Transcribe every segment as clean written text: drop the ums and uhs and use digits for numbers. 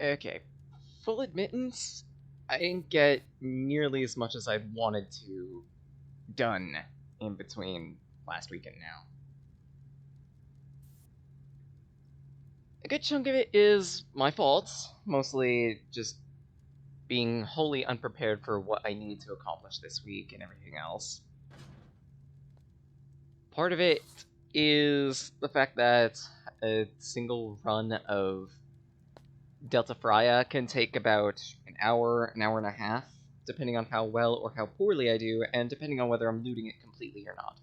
Okay, full admittance, I didn't get nearly as much as I wanted to done in between last week and now. A good chunk of it is my fault, mostly just being wholly unprepared for what I need to accomplish this week and everything else. Part of it is the fact that a single run of Delta Freya can take about an hour and a half, depending on how well or how poorly I do, and depending on whether I'm looting it completely or not.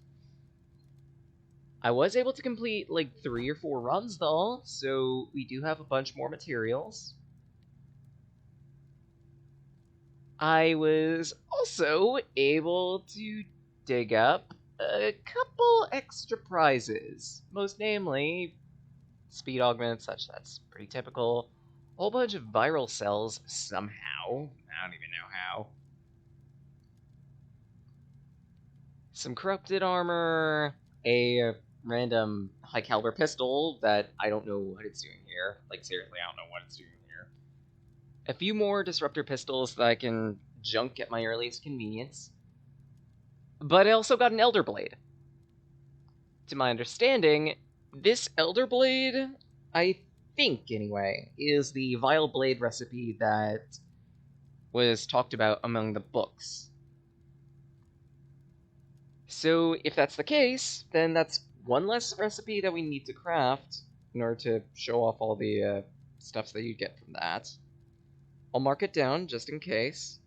I was able to complete like 3 or 4 runs though, so we do have a bunch more materials. I was also able to dig up a couple extra prizes, most namely speed augments, that's pretty typical. A whole bunch of viral cells somehow. I don't even know how. Some corrupted armor, a random high caliber pistol that I don't know what it's doing here. Like, seriously, I don't know what it's doing here. A few more disruptor pistols that I can junk at my earliest convenience. But I also got an Elder Blade. To my understanding, this Elder Blade, I think anyway, is the Vile Blade recipe that was talked about among the books. So if that's the case, then that's one less recipe that we need to craft in order to show off all the stuff that you get from that. I'll mark it down just in case.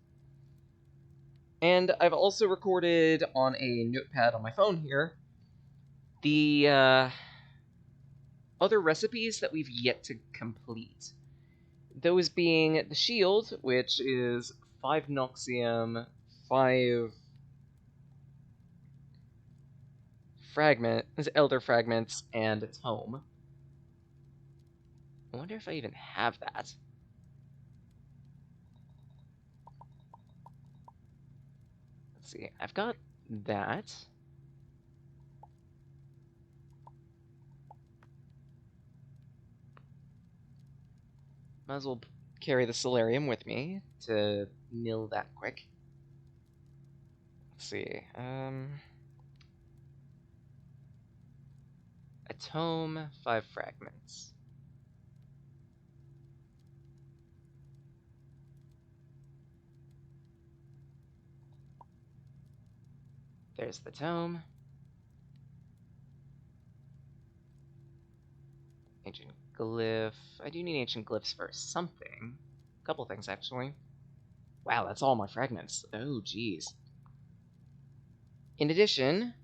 And I've also recorded on a notepad on my phone here the other recipes that we've yet to complete. Those being the shield, which is 5 Noxium, 5 Elder Fragments, and a Tome. I wonder if I even have that. Let's see, I've got that. Might as well carry the Solarium with me to mill that quick. Let's see, a Tome, 5 Fragments. There's the Tome. Ancient Glyph. I do need Ancient Glyphs for something. A couple things, actually. Wow, that's all my fragments. Oh, jeez. In addition,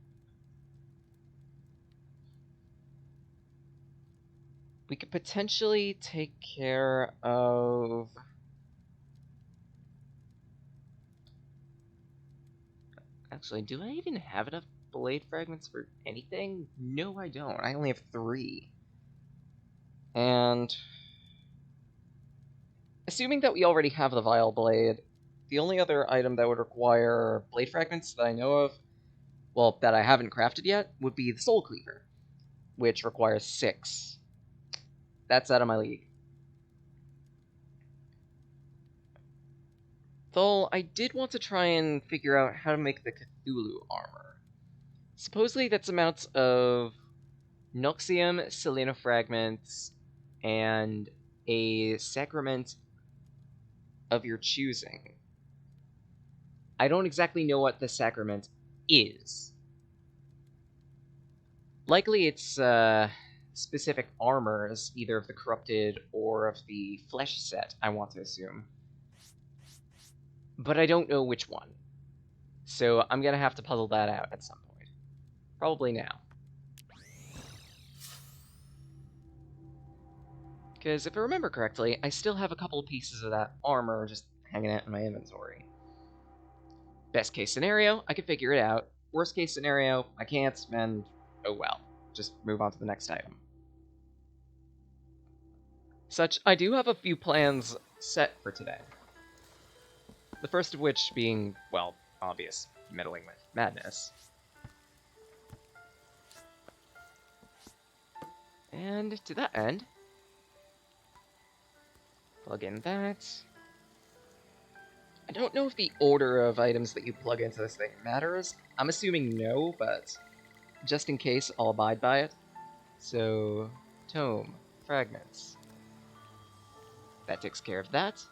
we could potentially take care of... Actually, do I even have enough blade fragments for anything? No, I don't. I only have 3. And... assuming that we already have the Vile Blade, the only other item that would require blade fragments that I know of, well, that I haven't crafted yet, would be the Soul Cleaver, which requires 6. That's out of my league. Though, I did want to try and figure out how to make the Cthulhu armor. Supposedly that's amounts of Noxium, Seleno fragments, and a sacrament of your choosing. I don't exactly know what the sacrament is. Likely it's specific armors, either of the corrupted or of the flesh set, I want to assume. But I don't know which one. So I'm gonna have to puzzle that out at some point. Probably now. Because if I remember correctly, I still have a couple of pieces of that armor just hanging out in my inventory. Best case scenario, I can figure it out. Worst case scenario, I can't, and oh well. Just move on to the next item. I do have a few plans set for today. The first of which being, well, obvious, meddling with madness. And to that end, Plug in that. I don't know if the order of items that you plug into this thing matters. I'm assuming no, but just in case, I'll abide by it. So, tome, fragments. That takes care of that.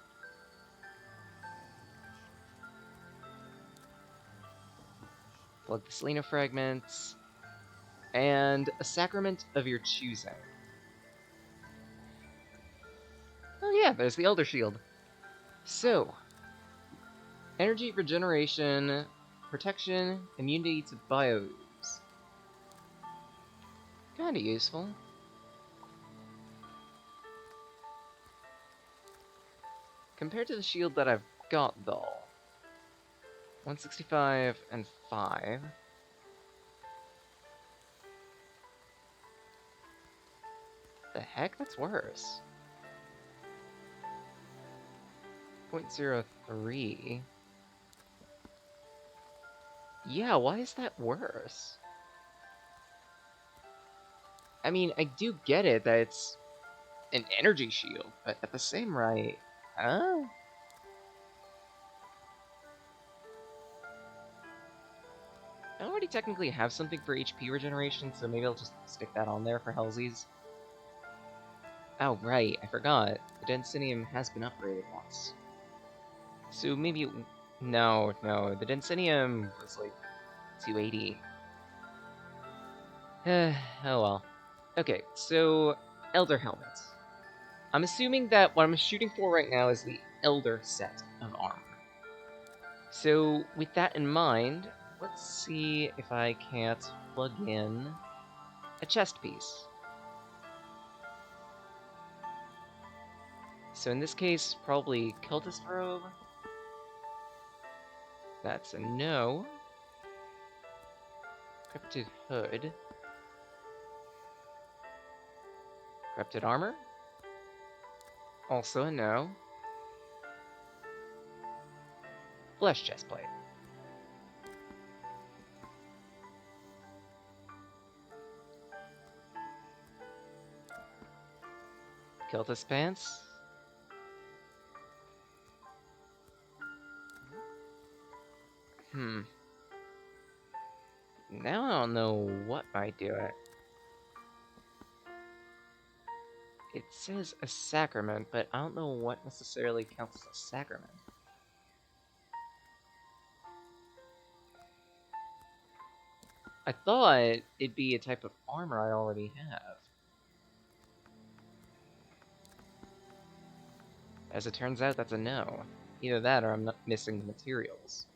Plug the Selena fragments. And a sacrament of your choosing. Oh yeah, there's the Elder Shield. So, energy regeneration, protection, immunity to bio-ooze. Kinda useful. Compared to the shield that I've got, though. 165 and 5. The heck? That's worse. 0.03. Yeah, why is that worse? I mean, I do get it that it's an energy shield, but at the same rate, huh? I already technically have something for HP regeneration, so maybe I'll just stick that on there for hellsies. Oh, right, I forgot. The Densinium has been upgraded once. So maybe... No, the Densinium was like 280. Oh well. Okay, so Elder Helmet. I'm assuming that what I'm shooting for right now is the Elder set of armor. So with that in mind, let's see if I can't plug in a chest piece. So in this case, probably Cultist Robe. That's a no. Cryptid Hood. Cryptid Armor. Also a no. Flesh Chestplate. Cultist Pants. Now I don't know what might do it. It says a sacrament, but I don't know what necessarily counts as a sacrament. I thought it'd be a type of armor I already have. As it turns out, that's a no. Either that or I'm not missing the materials.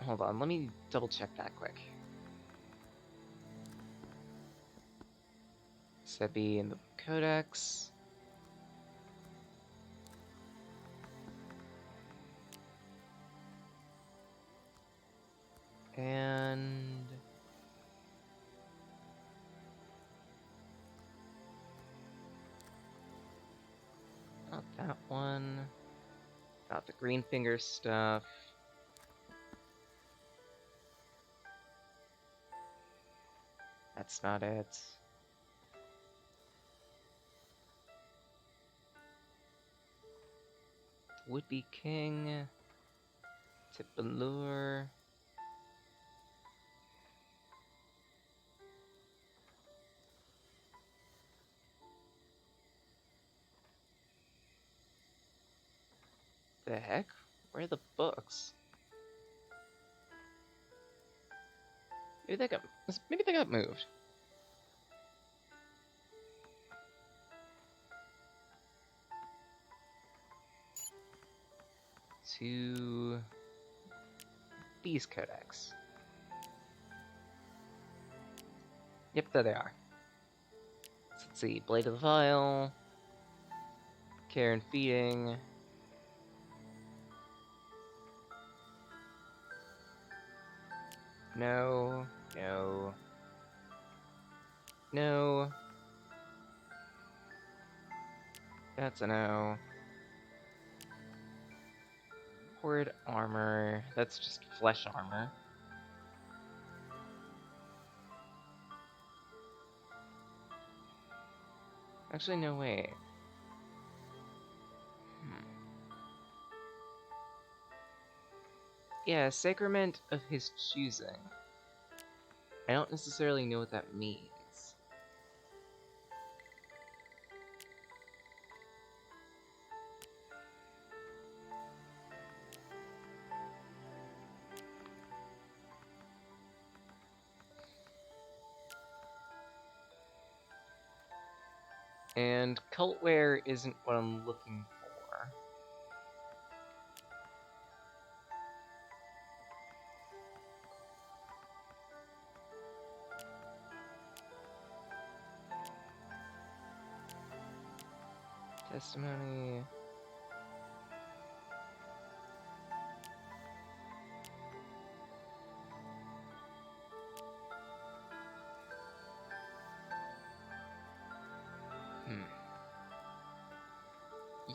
Hold on, let me double check that quick. Should be in the codex. And... not that one. Not the green finger stuff. That's not it. Would-be king. Tipalure. The heck? Where are the books? Maybe they got moved. To these codex. Yep, there they are. So let's see, Blade of the Vial, Care and Feeding. No, no, no. That's a no. Horde Armor, that's just flesh armor. Actually, no, wait. Yeah, sacrament of his choosing. I don't necessarily know what that means. And cultware isn't what I'm looking for. Testimony.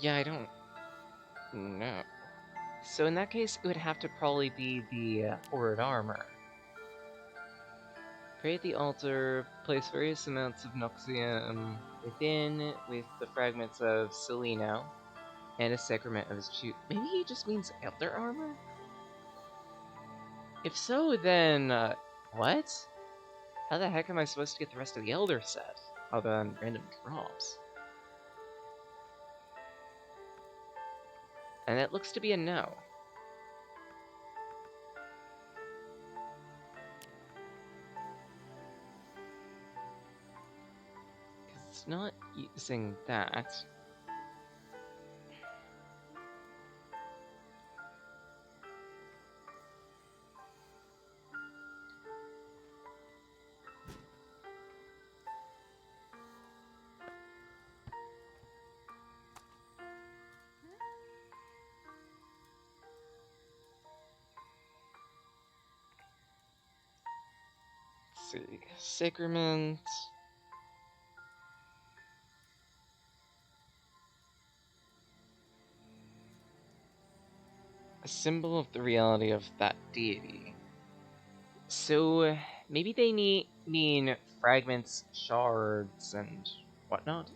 Yeah, I don't know. So in that case, it would have to probably be the horrid armor. Create the altar, place various amounts of Noxium within with the fragments of Seleno, and a sacrament of his choosing. Maybe he just means elder armor? If so, then, what? How the heck am I supposed to get the rest of the elder set, other than random drops? And it looks to be a no. Because it's not using that. Let's see. Sacrament. A symbol of the reality of that deity. So maybe they mean fragments, shards, and whatnot.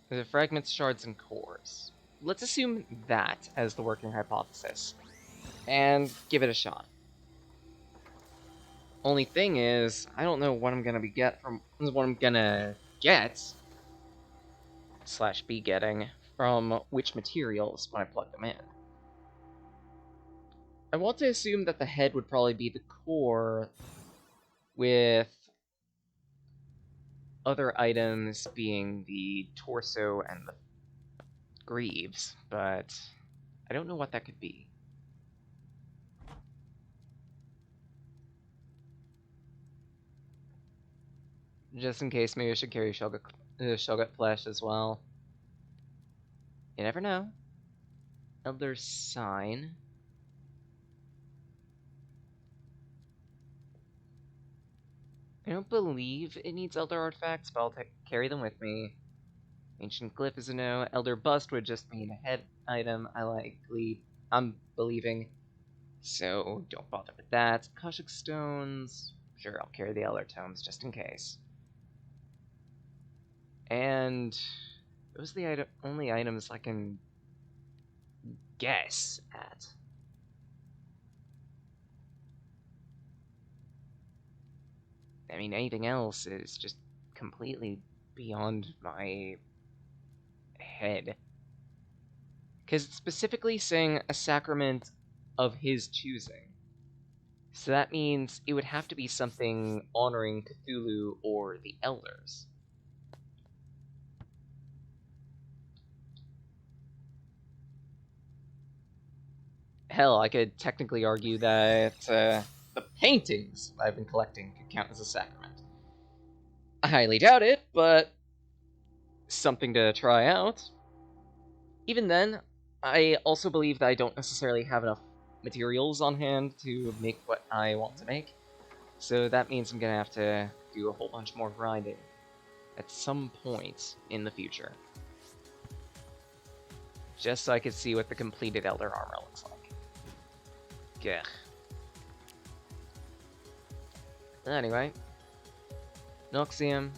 The fragments, shards, and cores. Let's assume that as the working hypothesis, and give it a shot. Only thing is, I don't know what I'm gonna get slash be getting from which materials when I plug them in. I want to assume that the head would probably be the core, with other items being the torso and the greaves, but I don't know what that could be. Just in case, maybe I should carry Shogut flesh as well. You never know. Elder sign. I don't believe it needs Elder artifacts, but I'll carry them with me. Ancient glyph is a no. Elder bust would just mean a head item. I'm believing. So don't bother with that. Kashik stones. Sure, I'll carry the Elder tomes just in case. And those are the only items I can guess at. I mean, anything else is just completely beyond my head. Because it's specifically saying a sacrament of his choosing. So that means it would have to be something honoring Cthulhu or the Elders. Hell, I could technically argue that the paintings I've been collecting could count as a sacrament. I highly doubt it, but something to try out. Even then, I also believe that I don't necessarily have enough materials on hand to make what I want to make, so that means I'm gonna have to do a whole bunch more grinding at some point in the future. Just so I could see what the completed Elder Armor looks like. Gah. Anyway, Noxium,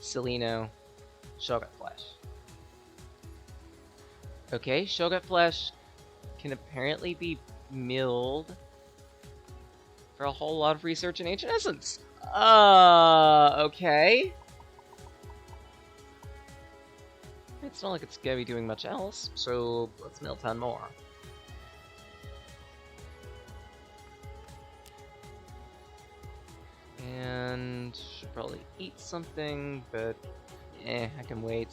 Seleno, Shogut Flesh. Okay, Shogut Flesh can apparently be milled for a whole lot of research in Ancient Essence. Okay. It's not like it's gonna be doing much else, so let's mill 10 more. And should probably eat something, but I can wait.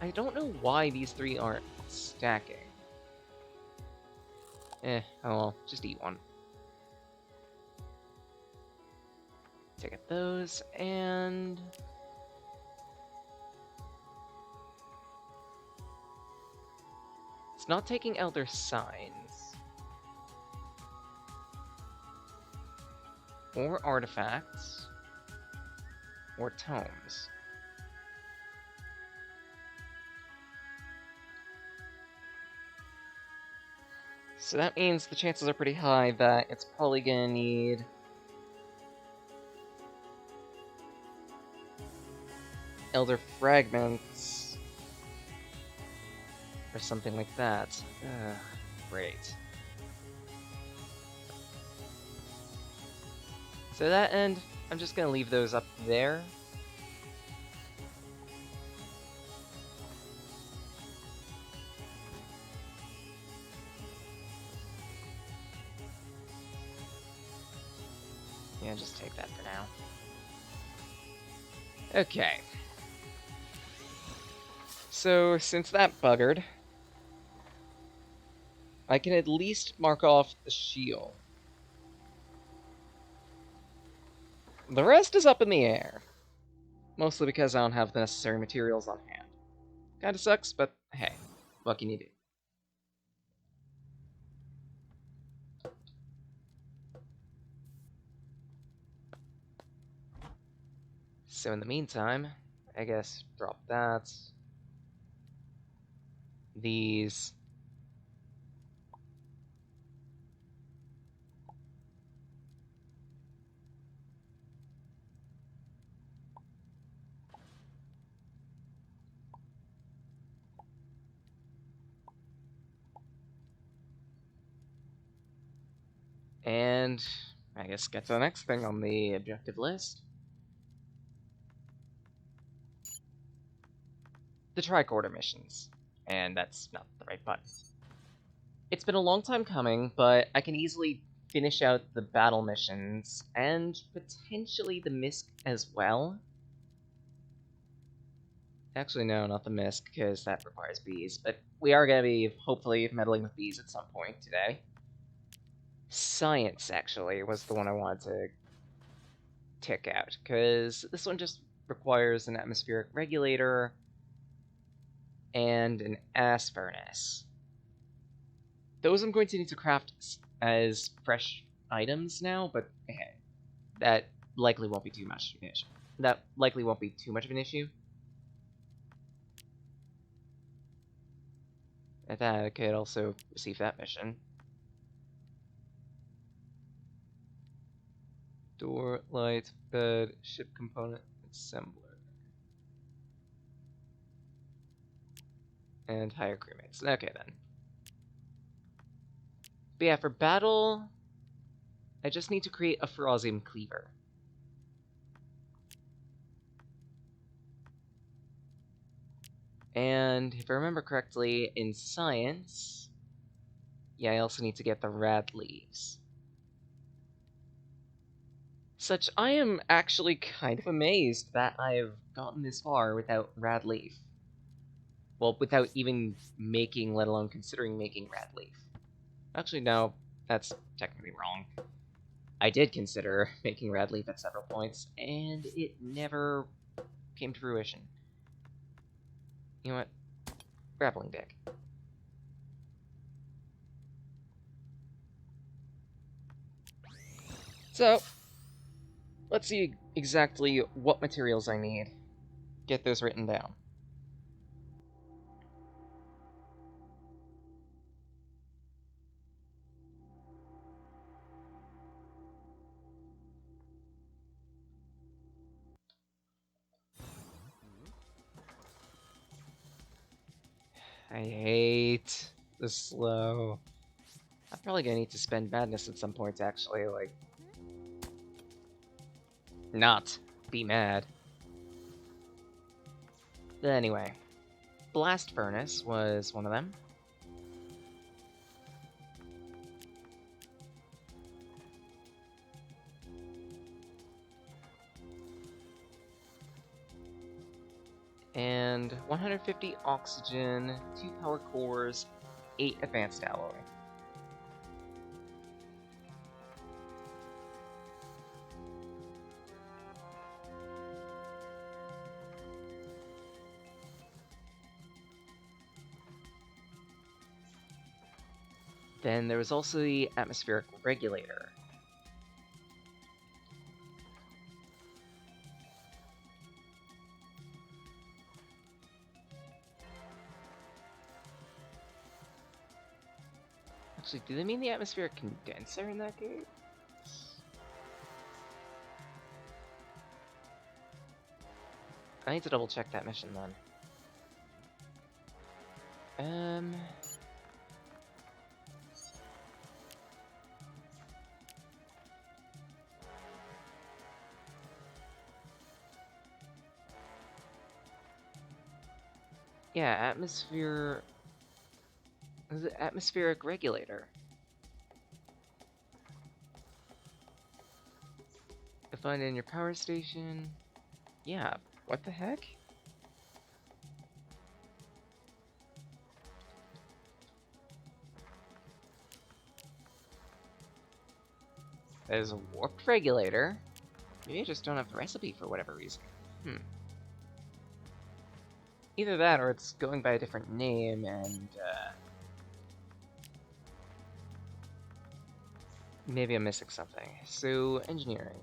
I don't know why these three aren't stacking. Oh well, just eat one. Take out those, and... It's not taking Elder Signs. Or artifacts. Or tomes. So that means the chances are pretty high that it's probably gonna need... Elder Fragments. Or something like that. Great. So that end, I'm just gonna leave those up there. Yeah, just take that for now. Okay. So, since that buggered, I can at least mark off the shield. The rest is up in the air. Mostly because I don't have the necessary materials on hand. Kinda sucks, but hey, what can you do? So in the meantime, I guess drop that. These. And I guess get to the next thing on the objective list. The tricorder missions. And that's not the right button. It's been a long time coming, but I can easily finish out the battle missions, and potentially the MISC as well. Actually, no, not the MISC, because that requires bees, but we are going to be, hopefully, meddling with bees at some point today. Science, actually, was the one I wanted to tick out, because this one just requires an atmospheric regulator and an ass furnace. Those I'm going to need to craft as fresh items now, but hey, that likely won't be too much of an issue. That likely won't be too much of an issue. At that, I could also receive that mission. Door, light, bed, ship component, assembler. And hire crewmates. Okay, then. But yeah, for battle, I just need to create a ferrozium cleaver. And if I remember correctly, in science, yeah, I also need to get the rad leaves. Such, I am actually kind of amazed that I've gotten this far without rad leaf. Well, without even making, let alone considering making rad leaf. Actually, no, that's technically wrong. I did consider making rad leaf at several points, and it never came to fruition. You know what? Grappling dick. So, let's see exactly what materials I need. Get those written down. I hate the slow. I'm probably gonna need to spend madness at some point, actually, like... Not be mad. But anyway, Blast Furnace was one of them. And 150 oxygen, 2 power cores, 8 advanced alloy. Then there was also the atmospheric regulator. Actually, do they mean the atmospheric condenser in that case? I need to double check that mission then. Yeah, atmosphere... Is it atmospheric regulator? You'll find it in your power station. Yeah, what the heck? There's a warped regulator. Maybe I just don't have the recipe for whatever reason. Either that or it's going by a different name and, maybe I'm missing something. So, engineering.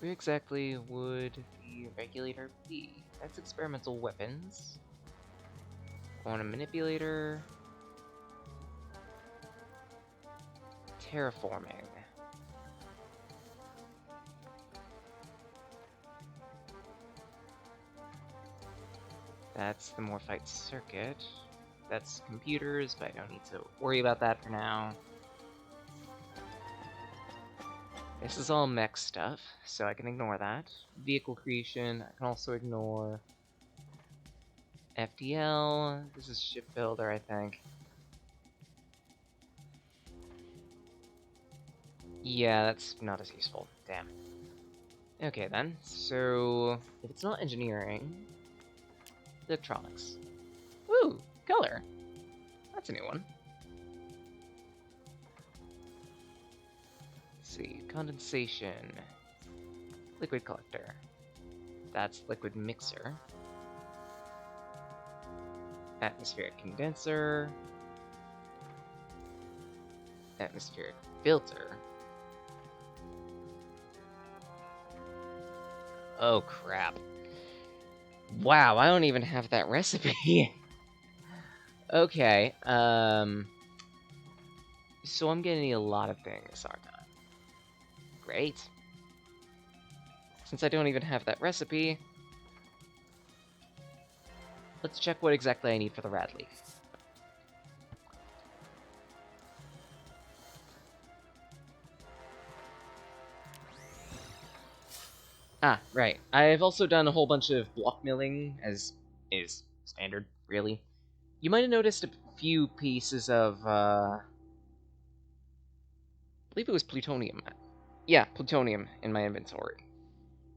Where exactly would the regulator be? That's experimental weapons. Quantum manipulator. Terraforming. That's the Morphite circuit. That's computers, but I don't need to worry about that for now. This is all mech stuff, so I can ignore that. Vehicle creation, I can also ignore. FDL, this is shipbuilder, I think. Yeah, that's not as useful. Damn. Okay then, so if it's not engineering, electronics. Woo! Color! That's a new one. Let's see, condensation. Liquid collector. That's liquid mixer. Atmospheric condenser. Atmospheric filter. Oh crap. Wow, I don't even have that recipe. Okay, so I'm gonna need a lot of things, aren't I? Great. Since I don't even have that recipe, let's check what exactly I need for the rad leaf. Ah, right. I've also done a whole bunch of block milling, as is standard, really. You might have noticed a few pieces of, I believe it was plutonium. Yeah, plutonium in my inventory.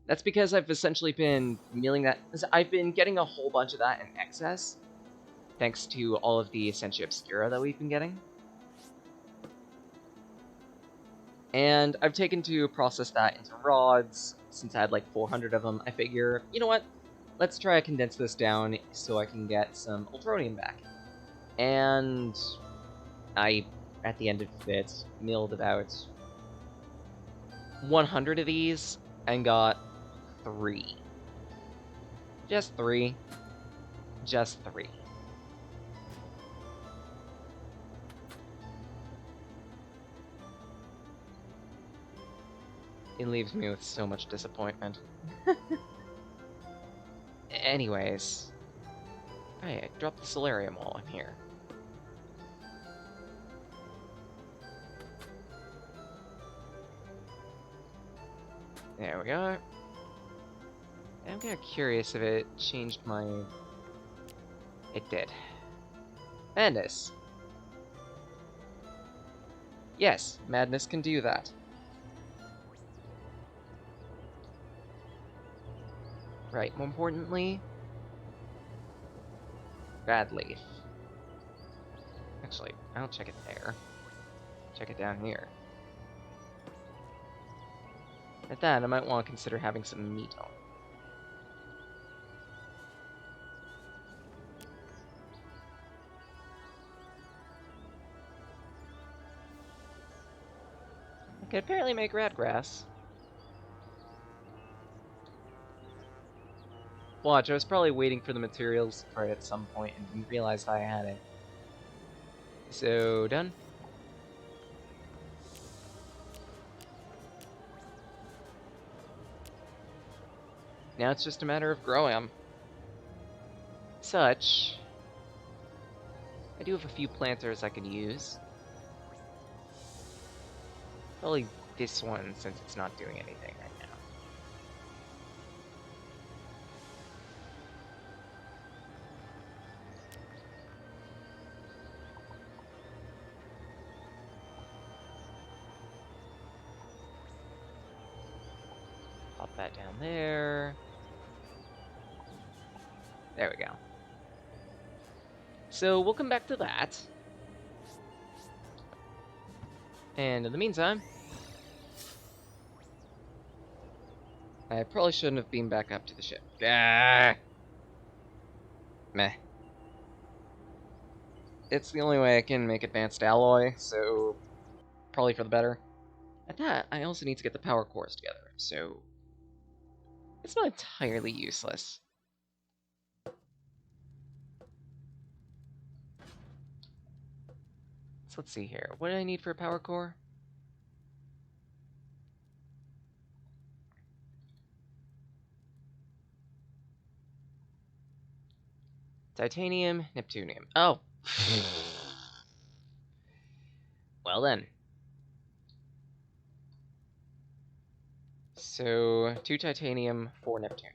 That's because I've essentially been milling that. I've been getting a whole bunch of that in excess, thanks to all of the Essentia Obscura that we've been getting. And I've taken to process that into rods. Since I had like 400 of them, I figure, you know what? Let's try to condense this down so I can get some ultronium back. And I, at the end of it, milled about 100 of these and got 3. Just 3. Just 3. It leaves me with so much disappointment. Anyways. Right, I dropped the solarium while I'm here. There we are. I'm kind of curious if it changed my... It did. Madness. Yes, madness can do that. Right, more importantly... Bad leaf. Actually, I don't check it there. Check it down here. At that, I might want to consider having some meat on. I could apparently make radgrass. Watch, I was probably waiting for the materials for it at some point and didn't realize I had it. So, done. Now it's just a matter of growing them. Such... I do have a few planters I could use. Probably this one, since it's not doing anything right now. Pop that down there. There we go. So we'll come back to that. And in the meantime, I probably shouldn't have beamed back up to the ship. Ah! Meh. It's the only way I can make advanced alloy, so probably for the better. At that, I also need to get the power cores together, so it's not entirely useless. So let's see here. What do I need for a power core? Titanium, Neptunium. Oh! Well then. So, 2 titanium, 4 Neptunium.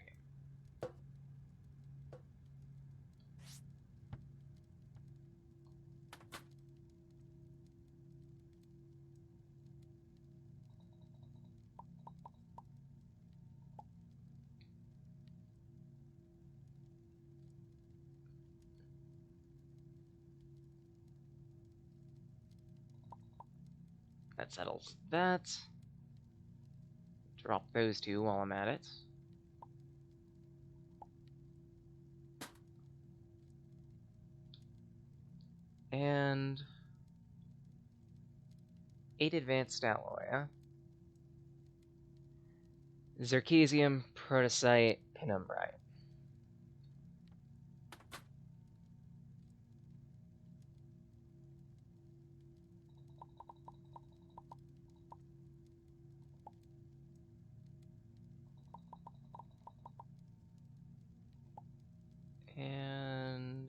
That settles that. Drop those 2 while I'm at it. And 8 advanced alloy, huh? Zircesium, Protosite, Penumbrite. And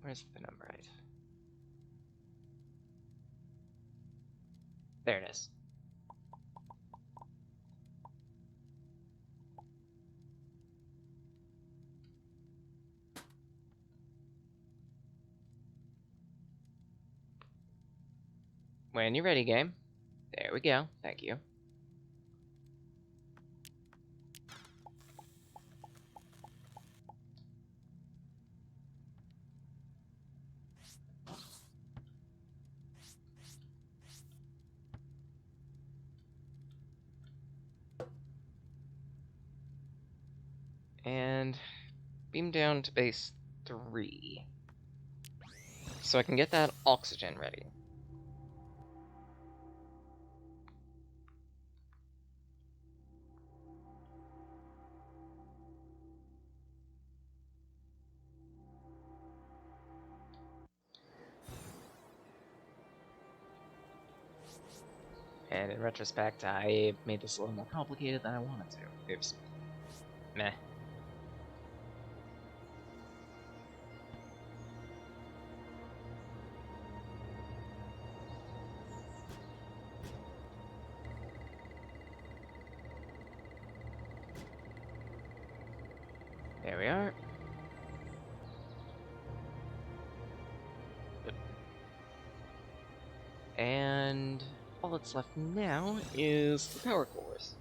where's the Penumbrite? There it is. When you're ready, game. There we go. Thank you. And beam down to base 3. So I can get that oxygen ready. And in retrospect, I made this a little more complicated than I wanted to. Oops. Meh. There we are. And all that's left now is the power cores.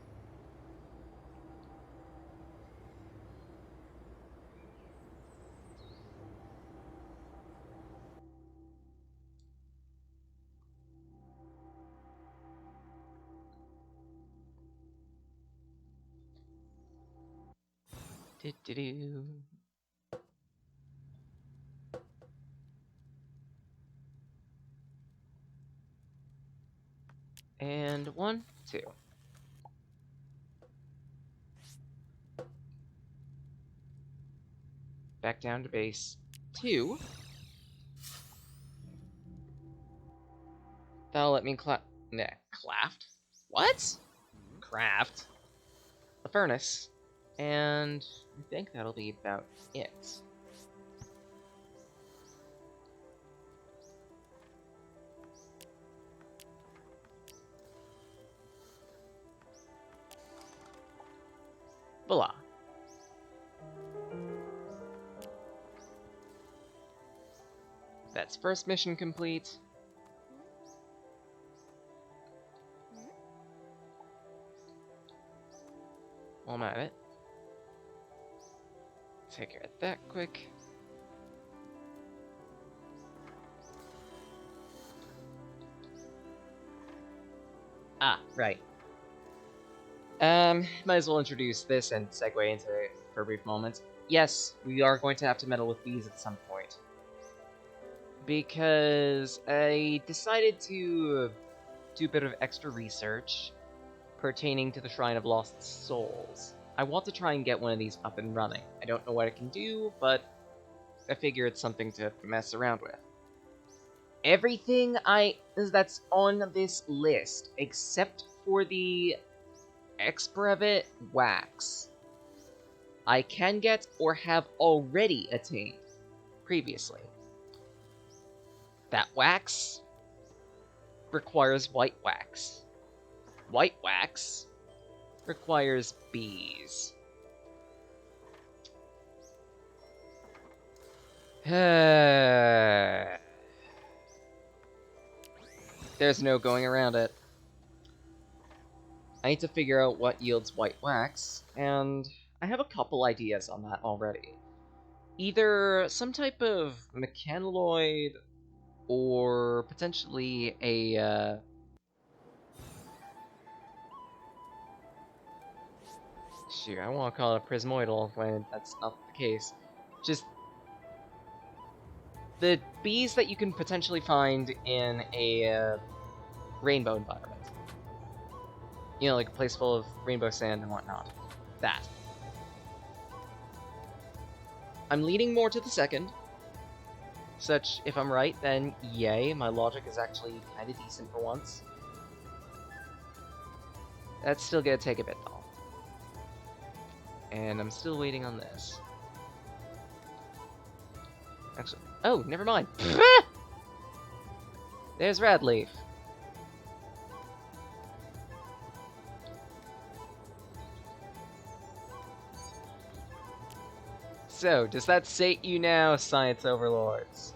Do-do-do. And 1, 2. Back down to base 2. That'll let me craft? What? Craft. The furnace. And I think that'll be about it. Voila. That's first mission complete. While I'm at it, take care of that quick. Ah, right. Might as well introduce this and segue into it for a brief moment. Yes, we are going to have to meddle with bees at some point. Because I decided to do a bit of extra research pertaining to the Shrine of Lost Souls. I want to try and get one of these up and running. I don't know what it can do, but I figure it's something to mess around with. Everything that's on this list, except for the Exbrevit wax, I can get or have already attained previously. That wax requires white wax. White wax requires bees. There's no going around it. I need to figure out what yields white wax, and I have a couple ideas on that already. Either some type of mechanaloid, or potentially a, shoot, I want to call it a prismoidal when that's not the case. Just the bees that you can potentially find in a rainbow environment. You know, like a place full of rainbow sand and whatnot. That. I'm leaning more to the second. Such, if I'm right, then yay, my logic is actually kinda decent for once. That's still gonna take a bit, though. And I'm still waiting on this. Actually, oh, never mind. There's Radleaf. So, does that sate you now, Science Overlords?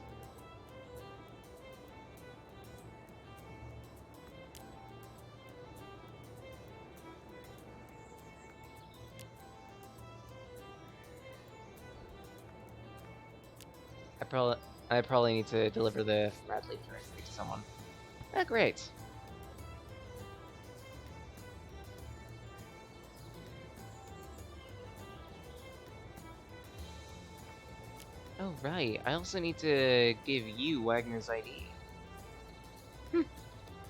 I probably need to deliver the Radleaf directly to someone. Ah, great. Oh, right. I also need to give you Wagner's ID.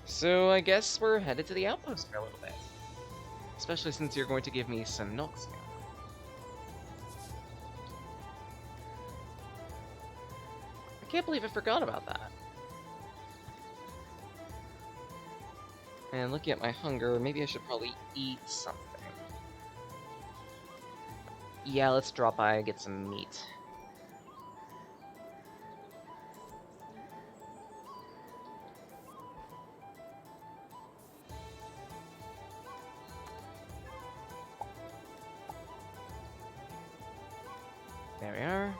So I guess we're headed to the outpost for a little bit. Especially since you're going to give me some milk soon. I can't believe I forgot about that. And looking at my hunger, maybe I should probably eat something. Yeah, let's drop by and get some meat. There we are.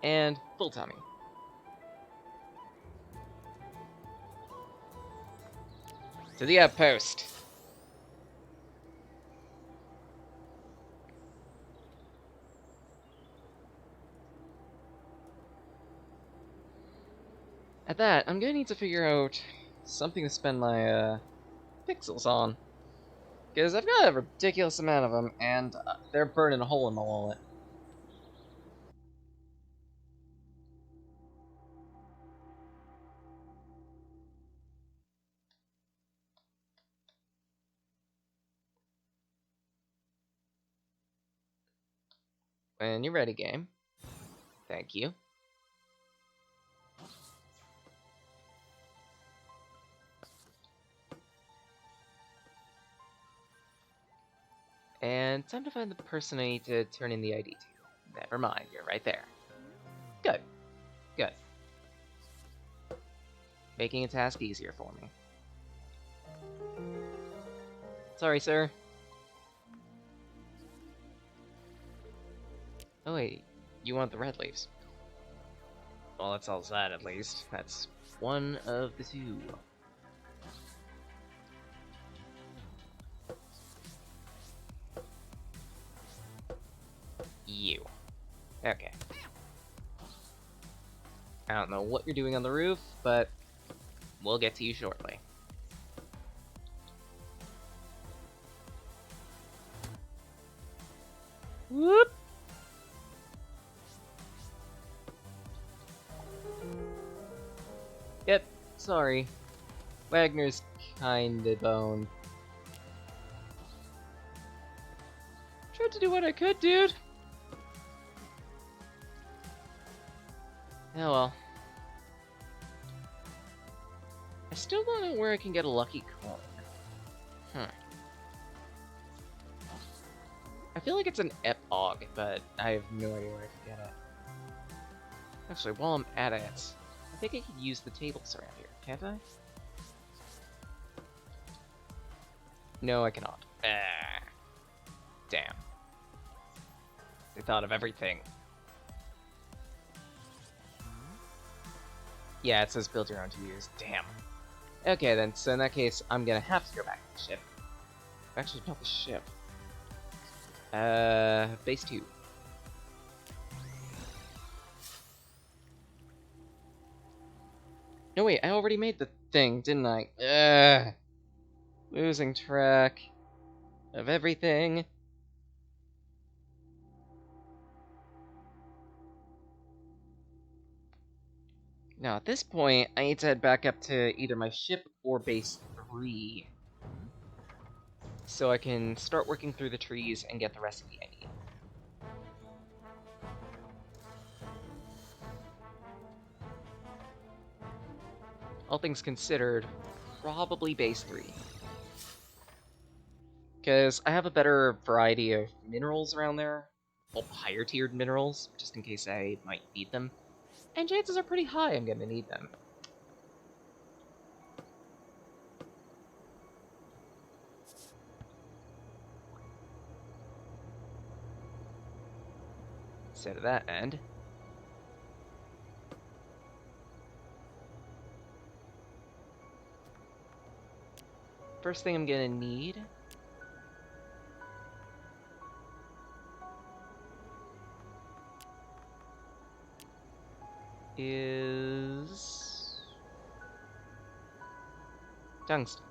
And full tummy. To the outpost. At that, I'm gonna need to figure out something to spend my pixels on. Because I've got a ridiculous amount of them, and they're burning a hole in my wallet. When you're ready, game. Thank you. And time to find the person I need to turn in the ID to. Never mind, you're right there. Good. Good. Making a task easier for me. Sorry, sir. Oh wait, you want the red leaves. Well, that's all that at least. That's one of the two. You. Okay. I don't know what you're doing on the roof, but we'll get to you shortly. Whoop! Yep, sorry. Wagner's kinda boned. Tried to do what I could, dude. Oh well. I still don't know where I can get a lucky coin. I feel like it's an epilogue, but I have no idea where I can get it. Actually, while I'm at it, I think I could use the tables around here, can't I? No, I cannot. Damn. They thought of everything. Yeah, it says build your own to use. Damn. Okay then, so in that case, I'm gonna have to go back to the ship. Actually, not the ship. Base 2. No wait, I already made the thing, didn't I? Losing track of everything. Now, at this point, I need to head back up to either my ship or base 3. So I can start working through the trees and get the recipe I need. All things considered, probably base 3. Because I have a better variety of minerals around there. Well, higher tiered minerals, just in case I might need them. And chances are pretty high I'm gonna need them. So to that end, first thing I'm gonna need is tungsten.